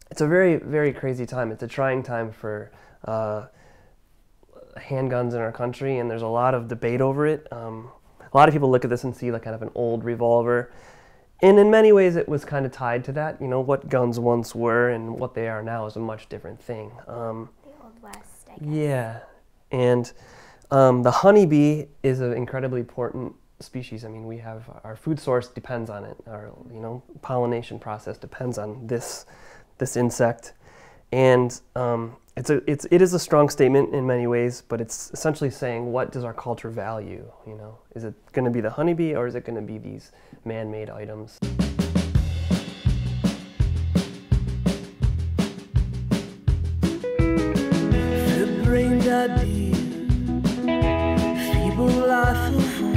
it's a very, very crazy time. It's a trying time for handguns in our country, and there's a lot of debate over it. A lot of people look at this and see like kind of an old revolver, and in many ways it was kind of tied to that. You know, what guns once were and what they are now is a much different thing. The Old West, I guess. Yeah, and the honeybee is an incredibly important species. I mean, we have our food source depends on it. Our pollination process depends on this insect, and it is a strong statement in many ways, but it's essentially saying, what does our culture value? You know, is it going to be the honeybee, or is it going to be these man-made items? Brain idea, feeble life of old,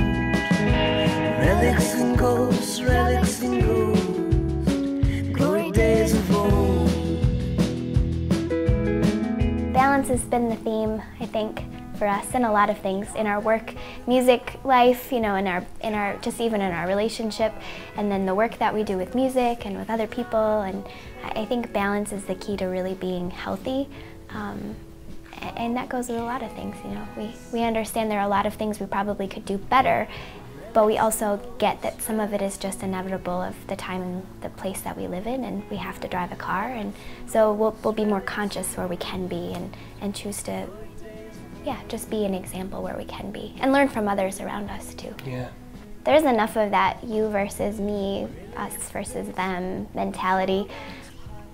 relics and ghosts, glory days of old. Balance has been the theme, I think, for us in a lot of things, in our work, music life, you know, in our just even in our relationship, and then the work that we do with music and with other people. And I think balance is the key to really being healthy. And that goes with a lot of things, you know. We understand there are a lot of things we probably could do better, but we also get that some of it is just inevitable of the time and the place that we live in, and we have to drive a car, and so we'll be more conscious where we can be and choose to, yeah, just be an example where we can be, and learn from others around us too. Yeah. There's enough of that you versus me, us versus them mentality.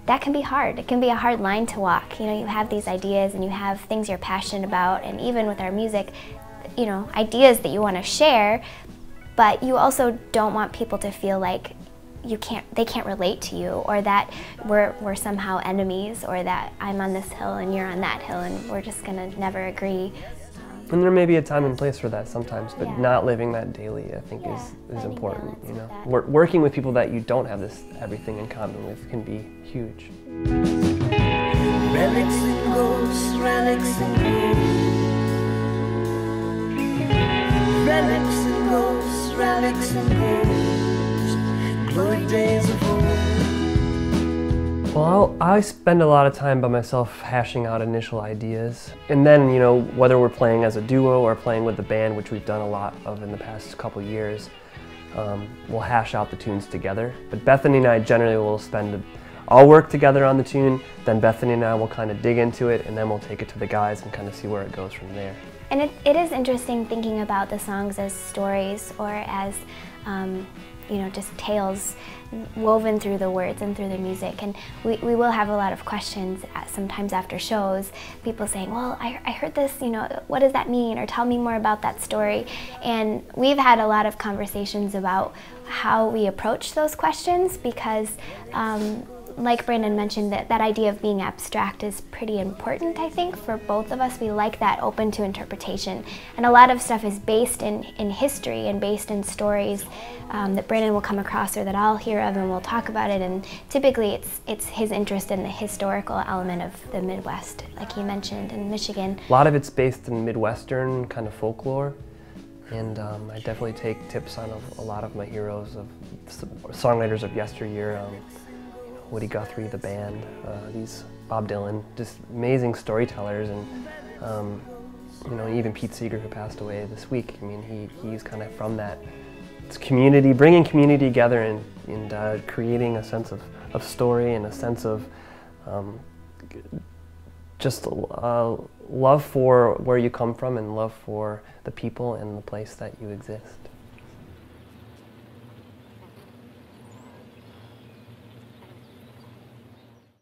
That can be hard. It can be a hard line to walk. You know, you have these ideas and you have things you're passionate about, and even with our music, you know, ideas that you want to share, but you also don't want people to feel like they can't relate to you, or that we're somehow enemies, or that I'm on this hill and you're on that hill and we're just gonna never agree. And there may be a time and place for that sometimes, but Yeah. not living that daily, I think, is finding important. balance You know, with that. working with people that you don't have everything in common with can be huge. Relics and ghosts, relics and ghosts, glory days of old. Well, I spend a lot of time by myself hashing out initial ideas. And then, you know, whether we're playing as a duo or playing with the band, which we've done a lot of in the past couple years, we'll hash out the tunes together. But Bethany and I generally will I'll work together on the tune, then Bethany and I will kind of dig into it, and then we'll take it to the guys and kind of see where it goes from there. And it is interesting thinking about the songs as stories, or as you know, just tales woven through the words and through the music. And we will have a lot of questions sometimes after shows, people saying, well, I heard this, you know, what does that mean? Or tell me more about that story. And we've had a lot of conversations about how we approach those questions, because like Brandon mentioned, that idea of being abstract is pretty important, I think, for both of us. We like that open to interpretation. And a lot of stuff is based in history and based in stories that Brandon will come across or that I'll hear of, and we'll talk about it. And typically it's his interest in the historical element of the Midwest, like he mentioned, in Michigan. A lot of it's based in Midwestern kind of folklore. And I definitely take tips on a lot of my heroes, of songwriters of yesteryear. Woody Guthrie, the band, Bob Dylan, just amazing storytellers, and you know, even Pete Seeger, who passed away this week. I mean, he's kind of from that. It's community, bringing community together, and creating a sense of story and a sense of just love for where you come from and love for the people and the place that you exist.